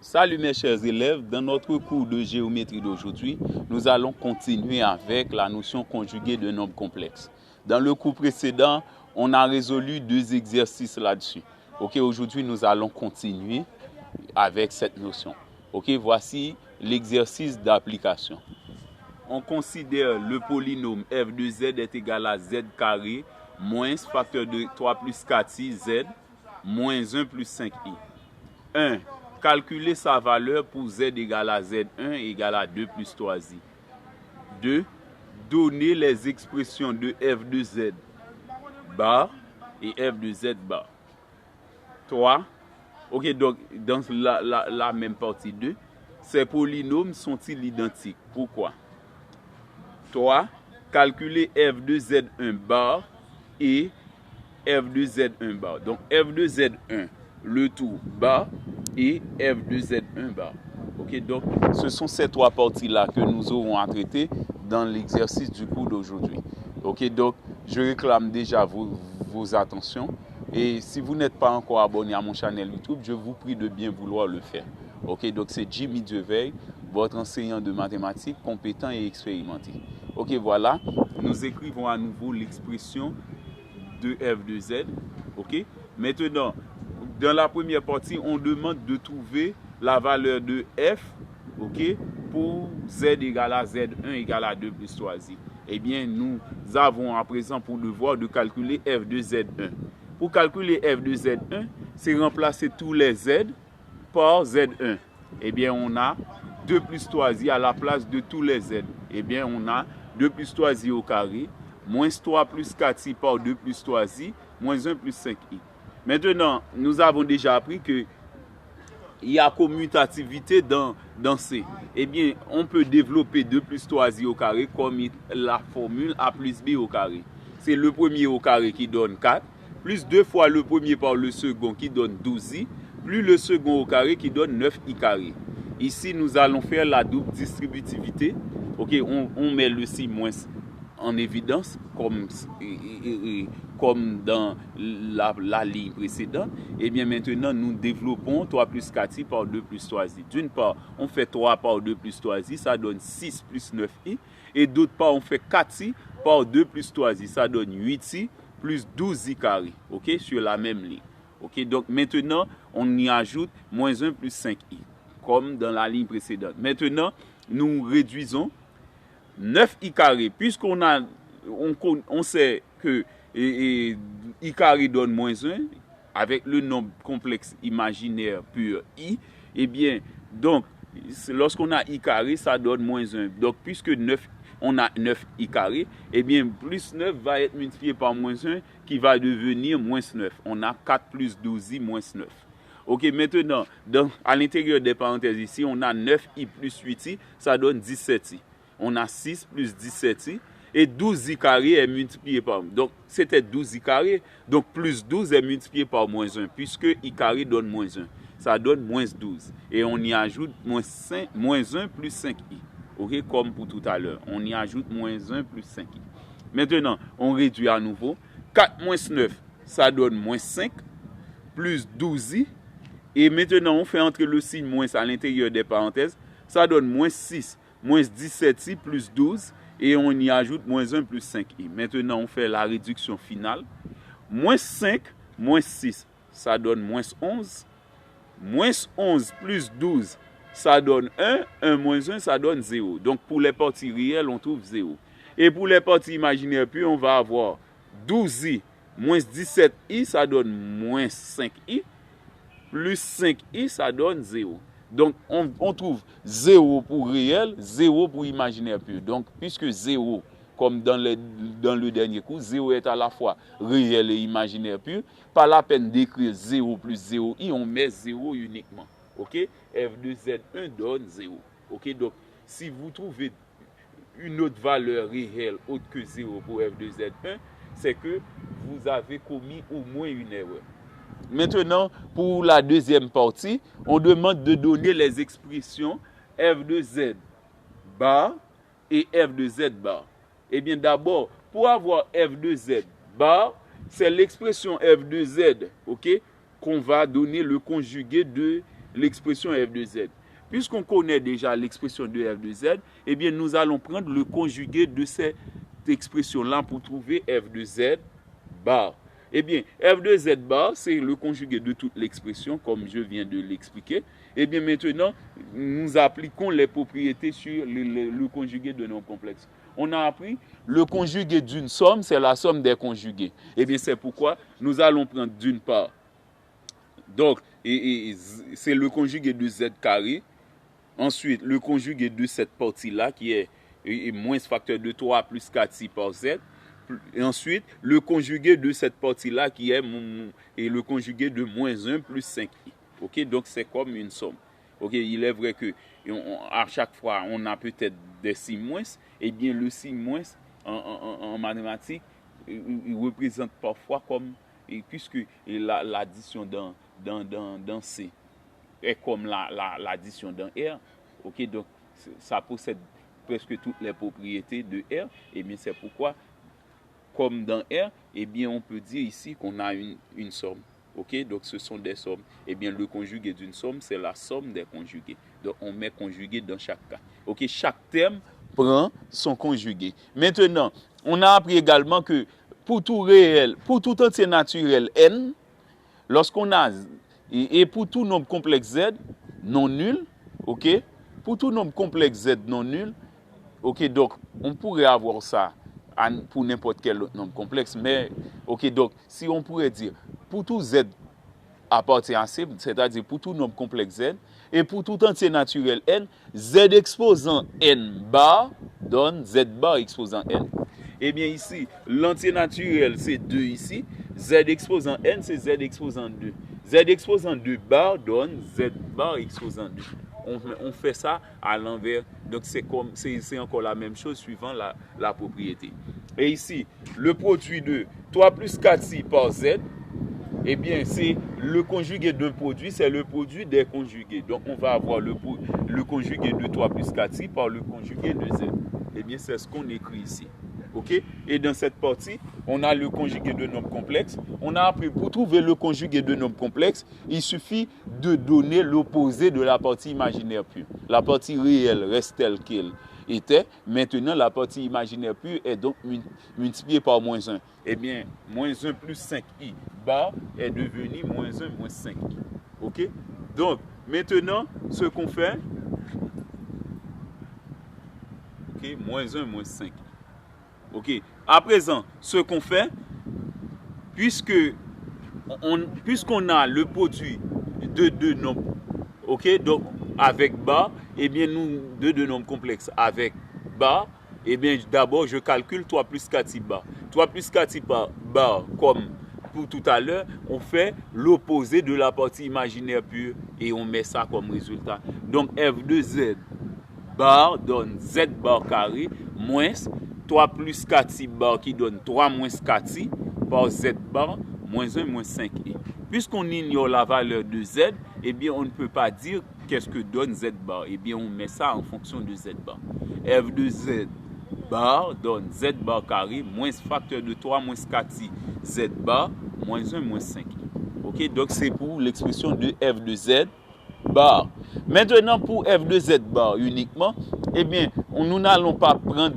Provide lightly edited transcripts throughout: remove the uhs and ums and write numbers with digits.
Salut mes chers élèves, dans notre cours de géométrie d'aujourd'hui, nous allons continuer avec la notion conjuguée de nombres complexes. Dans le cours précédent, on a résolu 2 exercices là-dessus. Aujourd'hui, nous allons continuer avec cette notion. Voici l'exercice d'application. On considère le polynôme f de z est égal à z carré moins facteur de 3 plus 4i z moins 1 plus 5i. 1. Calculer sa valeur pour z égale à z1 égale à 2 plus 3i. 2. Donner les expressions de f de z bar et f de z bar. 3. Donc dans la même partie 2, ces polynômes sont-ils identiques? Pourquoi? 3. Calculer f de z1 bar et f de z1 bar. Donc f de z1, le tout bar, et f de z1 bar. Donc ce sont ces 3 parties-là que nous aurons à traiter dans l'exercice du cours d'aujourd'hui. Donc je réclame déjà vos attentions. Et si vous n'êtes pas encore abonné à mon channel YouTube, je vous prie de bien vouloir le faire. Donc c'est Jimmy Dieveil, votre enseignant de mathématiques compétent et expérimenté. Voilà, nous écrivons à nouveau l'expression de f de z. Maintenant, dans la première partie, on demande de trouver la valeur de f pour z égale à z1 égale à 2 plus 3i. Eh bien, nous avons à présent pour devoir de calculer f de z1. Pour calculer f de z1, c'est remplacer tous les z par z1. Eh bien, on a 2 plus 3i à la place de tous les z. Eh bien, on a 2 plus 3i au carré, moins 3 plus 4i par 2 plus 3i, moins 1 plus 5i. Maintenant, nous avons déjà appris qu'il y a commutativité dans C. Eh bien, on peut développer 2 plus 3i au carré comme la formule a plus b au carré. C'est le premier au carré qui donne 4, plus 2 fois le premier par le second qui donne 12i, plus le second au carré qui donne 9i carré. Ici, nous allons faire la double distributivité. On met le si moins en évidence, comme dans la ligne précédente. Et bien maintenant, nous développons 3 plus 4i par 2 plus 3i. D'une part, on fait 3 par 2 plus 3i, ça donne 6 plus 9i. Et d'autre part, on fait 4i par 2 plus 3i, ça donne 8i plus 12i carré, sur la même ligne. Donc maintenant, on y ajoute moins 1 plus 5i, comme dans la ligne précédente. Maintenant, nous réduisons 9i carré, puisqu'on sait que i carré donne moins 1, avec le nombre complexe imaginaire pur i, eh bien, donc, lorsqu'on a i carré, ça donne moins 1. Donc, puisque on a 9i carré, eh bien, plus 9 va être multiplié par moins 1, qui va devenir moins 9. On a 4 plus 12i moins 9. Maintenant, à l'intérieur des parenthèses ici, on a 9i plus 8i, ça donne 17i. On a 6 plus 17i, et 12i carré est multiplié par... Donc, c'était 12i carré, donc plus 12 est multiplié par moins 1, puisque i carré donne moins 1. Ça donne moins 12. Et on y ajoute moins 1 plus 5i. Comme pour tout à l'heure. On y ajoute moins 1 plus 5i. Maintenant, on réduit à nouveau. 4 moins 9, ça donne moins 5, plus 12i. Et maintenant, on fait entrer le signe moins à l'intérieur des parenthèses. Ça donne moins 6, moins 17i, plus 12. Et on y ajoute moins 1 plus 5i. Maintenant, on fait la réduction finale. Moins 5, moins 6, ça donne moins 11. Moins 11 plus 12, ça donne 1. 1 moins 1, ça donne 0. Donc, pour les parties réelles, on trouve 0. Et pour les parties imaginaires pures, on va avoir 12i moins 17i, ça donne moins 5i. Plus 5i, ça donne 0. Donc, on trouve 0 pour réel, 0 pour imaginaire pur. Donc, puisque 0, comme dans le dernier cours, 0 est à la fois réel et imaginaire pur, pas la peine d'écrire 0 plus 0i, on met 0 uniquement. F de Z1 donne 0. Donc, si vous trouvez une autre valeur réelle autre que 0 pour F de Z1, c'est que vous avez commis au moins une erreur. Maintenant, pour la deuxième partie, on demande de donner les expressions f de z bar et f de z bar. Eh bien, d'abord, pour avoir f de z bar, c'est l'expression f de z, qu'on va donner le conjugué de l'expression f de z. Puisqu'on connaît déjà l'expression de f de z, eh bien, nous allons prendre le conjugué de cette expression-là pour trouver f de z bar. Eh bien, f de z bar, c'est le conjugué de toute l'expression, comme je viens de l'expliquer. Eh bien, maintenant, nous appliquons les propriétés sur le conjugué de nombres complexes. On a appris le conjugué d'une somme, c'est la somme des conjugués. Eh bien, c'est pourquoi nous allons prendre d'une part. Donc, c'est le conjugué de z carré. Ensuite, le conjugué de cette partie-là, qui est moins facteur de 3 plus 4i par z. Et ensuite, le conjugué de cette partie-là qui est le conjugué de moins 1 plus 5i. Ok, donc c'est comme une somme. Ok, il est vrai que à chaque fois, on a peut-être des signes moins. Eh bien, le signe moins, en mathématiques, il représente parfois comme, puisque l'addition dans C est comme l'addition dans R. Ok, donc ça possède presque toutes les propriétés de R. Eh bien, c'est pourquoi, comme dans R, eh bien, on peut dire ici qu'on a une somme. Ok, donc ce sont des sommes. Eh bien, le conjugué d'une somme, c'est la somme des conjugués. Donc, on met conjugué dans chaque cas. Ok, chaque terme prend son conjugué. Maintenant, on a appris également que pour tout réel, pour tout entier naturel n, lorsqu'on a, et pour tout nombre complexe z non nul, ok, pour tout nombre complexe z non nul, ok, donc on pourrait avoir ça pour n'importe quel autre nombre complexe, mais ok, donc si on pourrait dire pour tout z appartient à C, c'est-à-dire pour tout nombre complexe z, et pour tout entier naturel n, z exposant n bar donne z bar exposant n. Eh bien ici, l'entier naturel c'est 2 ici, z exposant n c'est z exposant 2. Z exposant 2 bar donne z bar exposant 2. On fait ça à l'envers, donc c'est encore la même chose suivant la propriété. Et ici, le produit de 3 plus 4i par z, eh bien, c'est le conjugué d'un produit, c'est le produit des conjugués. Donc, on va avoir le conjugué de 3 plus 4i par le conjugué de z. Eh bien, c'est ce qu'on écrit ici. OK? Et dans cette partie, on a le conjugué de nombres complexes. On a appris, pour trouver le conjugué de nombres complexes, il suffit de donner l'opposé de la partie imaginaire pure. La partie réelle reste telle qu'elle était. Maintenant, la partie imaginaire pure est donc multipliée par moins 1. Eh bien, moins 1 plus 5i bar est devenu moins 1 moins 5i. OK? Donc, maintenant, ce qu'on fait, OK, moins 1 moins 5i. OK. À présent, ce qu'on fait, puisqu'on a le produit de deux nombres, OK, donc avec bar, eh bien, nous, de deux nombres complexes avec bar, eh bien, d'abord, je calcule 3 plus 4i bar. 3 plus 4i bar, comme pour tout à l'heure, on fait l'opposé de la partie imaginaire pure et on met ça comme résultat. Donc, f de z bar donne z bar carré moins 3 plus 4i bar qui donne 3 moins 4i par z bar moins 1 moins 5i. Puisqu'on ignore la valeur de z, eh bien on ne peut pas dire qu'est-ce que donne z bar. Eh bien on met ça en fonction de z bar. F de z bar donne z bar carré moins facteur de 3 moins 4i z bar moins 1 moins 5i. Ok, donc c'est pour l'expression de f de z bar. Maintenant pour f de z bar uniquement, eh bien nous n'allons pas prendre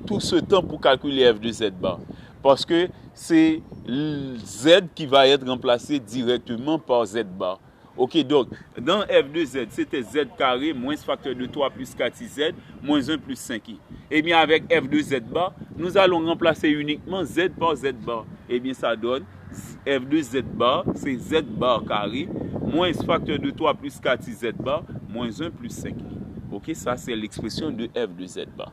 tout ce temps pour calculer f de z bar. Parce que c'est z qui va être remplacé directement par z bar. Ok, donc dans f de z, c'était z carré moins facteur de 3 plus 4z moins 1 plus 5i. Et bien avec f de z bar, nous allons remplacer uniquement z par z bar. Et bien ça donne f de z bar, c'est z bar carré moins facteur de 3 plus 4z bar moins 1 plus 5i. Ok, ça c'est l'expression de f de z bar.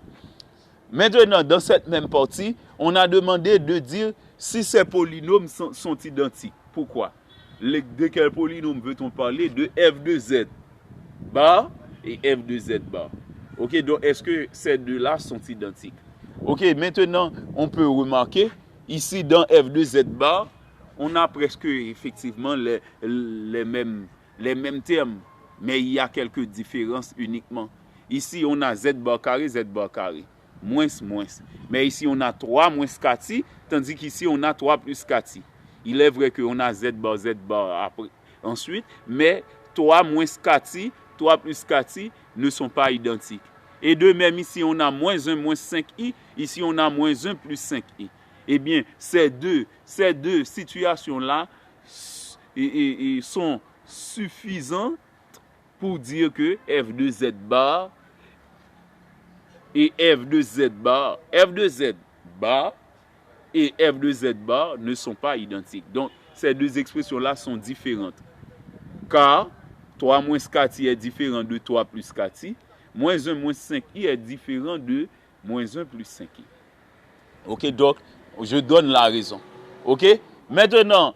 Maintenant, dans cette même partie, on a demandé de dire si ces polynômes sont identiques. Pourquoi? De quel polynôme veut-on parler? De f de z bar et f de z bar. Ok, donc est-ce que ces deux-là sont identiques? Ok, maintenant, on peut remarquer, ici dans f de z bar, on a presque effectivement les mêmes termes, mais il y a quelques différences uniquement. Ici, on a z bar carré, moins. Mais ici, on a 3 moins 4i, tandis qu'ici, on a 3 plus 4i. Il est vrai qu'on a z bar après, ensuite, mais 3 moins 4i, 3 plus 4i ne sont pas identiques. Et de même, ici, on a moins 1 moins 5i. Ici, on a moins 1 plus 5i. Eh bien, ces deux situations-là sont suffisantes pour dire que f de z bar et f de z bar et f de z bar ne sont pas identiques. Donc, ces deux expressions-là sont différentes. Car 3 moins 4i est différent de 3 plus 4i. Moins 1 moins 5i est différent de moins 1 plus 5i. Ok, donc, je donne la raison. Ok? Maintenant,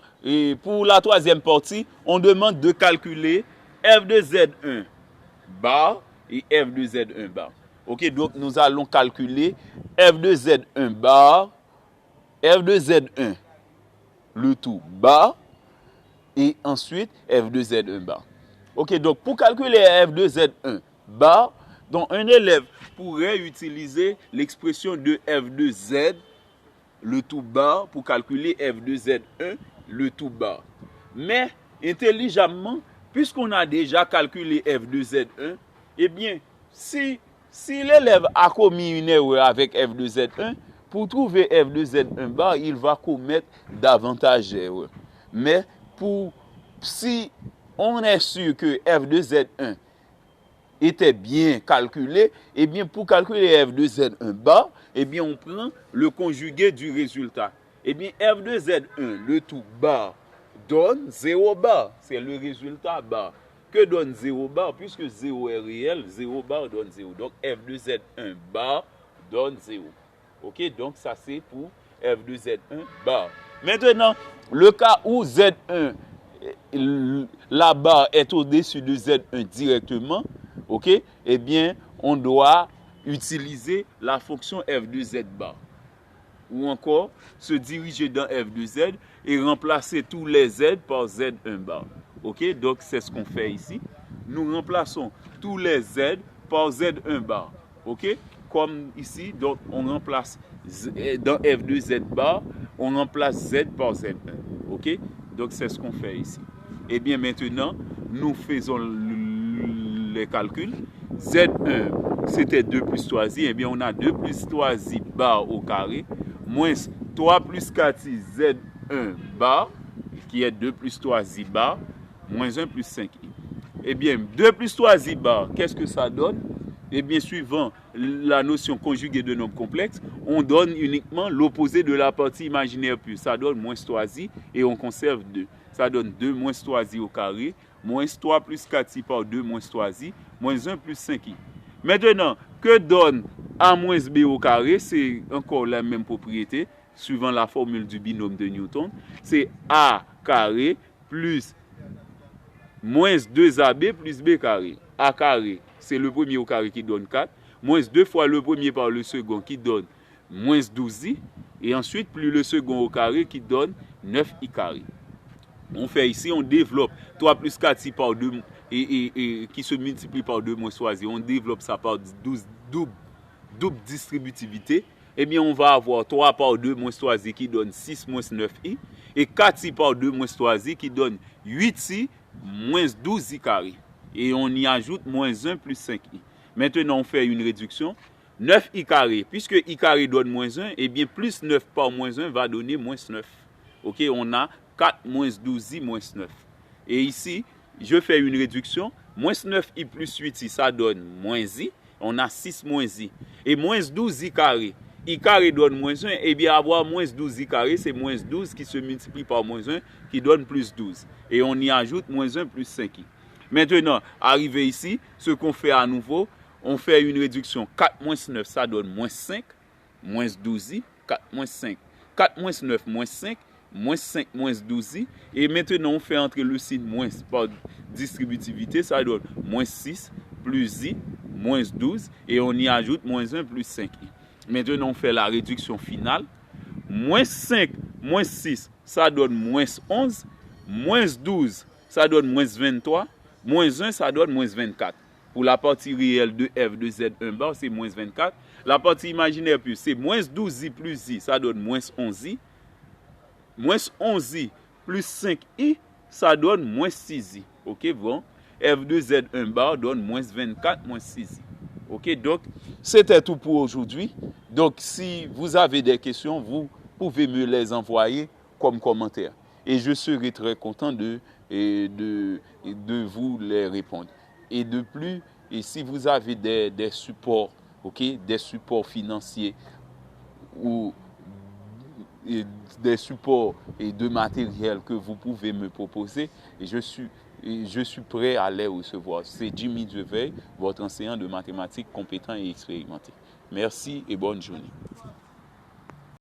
pour la troisième partie, on demande de calculer f de z1 bar et f de z1 bar. Ok, donc nous allons calculer f de z1 bar, f de z1, le tout bar, et ensuite f de z1 bar. Ok, donc pour calculer f de z1 bar, donc un élève pourrait utiliser l'expression de f de z, le tout bar, pour calculer f de z1, le tout bar. Mais, intelligemment, puisqu'on a déjà calculé f de z1, eh bien, si l'élève a commis une erreur avec f de z1, pour trouver f de z1 bar, il va commettre davantage d'erreurs. Mais, si on est sûr que f de z1 était bien calculé, eh bien, pour calculer f de z1 bar, eh bien, on prend le conjugué du résultat. Eh bien, f de z1, le tout bar, donne 0 bar. C'est le résultat bar. Que donne 0 bar? Puisque 0 est réel, 0 bar donne 0. Donc, f de z1 bar donne 0. Ok? Donc, ça, c'est pour f de z1 bar. Maintenant, le cas où z1, la barre est au-dessus de z1 directement, ok? Eh bien, on doit utiliser la fonction f de z bar. Ou encore, se diriger dans f de z et remplacer tous les z par z1 bar. Ok? Donc, c'est ce qu'on fait ici. Nous remplaçons tous les z par z1 bar. Ok? Comme ici, donc, on remplace dans f de z bar, on remplace z par z1. Ok? Donc, c'est ce qu'on fait ici. Et bien, maintenant, nous faisons les calculs. Z1, c'était 2 plus 3i. Eh bien, on a 2 plus 3i bar au carré, moins 3 plus 4i z1 bar, qui est 2 plus 3i bar, moins 1 plus 5i. Eh bien, 2 plus 3i bar, qu'est-ce que ça donne? Eh bien, suivant la notion conjuguée de nombres complexes, on donne uniquement l'opposé de la partie imaginaire pure. Ça donne moins 3i et on conserve 2. Ça donne 2 moins 3i au carré, moins 3 plus 4i par 2 moins 3i, moins 1 plus 5i. Maintenant, que donne a moins b au carré? C'est encore la même propriété, suivant la formule du binôme de Newton. C'est a carré plus moins 2ab plus b carré. A carré, c'est le premier au carré qui donne 4, moins 2 fois le premier par le second qui donne moins 12i, et ensuite plus le second au carré qui donne 9i carré. On fait ici, on développe 3 plus 4i par 2 et qui se multiplie par 2 moins 3i. On développe ça par double distributivité. Eh bien, on va avoir 3 par 2 moins 3i qui donne 6 moins 9i et 4i par 2 moins 3i qui donne 8i moins 12i carré. Et on y ajoute moins 1 plus 5i. Maintenant, on fait une réduction. 9i carré, puisque i carré donne moins 1, eh bien, plus 9 par moins 1 va donner moins 9. Ok, on a 4 moins 12i moins 9. Et ici, je fais une réduction. Moins 9i plus 8i, ça donne moins i. On a 6 moins i. Et moins 12i carré. I carré donne moins 1. Et bien, avoir moins 12i carré, c'est moins 12 qui se multiplie par moins 1, qui donne plus 12. Et on y ajoute moins 1 plus 5i. Maintenant, arrivé ici, ce qu'on fait à nouveau, on fait une réduction. 4 moins 9, ça donne moins 5. Moins 12i. 4 moins 5. 4 moins 9, moins 5. Moins 5, moins 12i. Et maintenant, on fait entrer le signe moins par distributivité. Ça donne moins 6 plus i, moins 12. Et on y ajoute moins 1 plus 5i. Maintenant, on fait la réduction finale. Moins 5, moins 6, ça donne moins 11. Moins 12, ça donne moins 23. Moins 1, ça donne moins 24. Pour la partie réelle de f de z1 bar, c'est moins 24. La partie imaginaire plus, c'est moins 12i plus i, ça donne moins 11i. Moins 11i plus 5i, ça donne moins 6i. Ok, bon. F2Z1 bar donne moins 24, moins 6. Ok, donc c'était tout pour aujourd'hui. Donc si vous avez des questions, vous pouvez me les envoyer comme commentaire. Et je serai très content de vous les répondre. Et de plus, et si vous avez des supports, ok, des supports financiers ou des supports et de matériel que vous pouvez me proposer, je suis prêt à les recevoir. C'est Jimmy Deveil, votre enseignant de mathématiques compétent et expérimenté. Merci et bonne journée.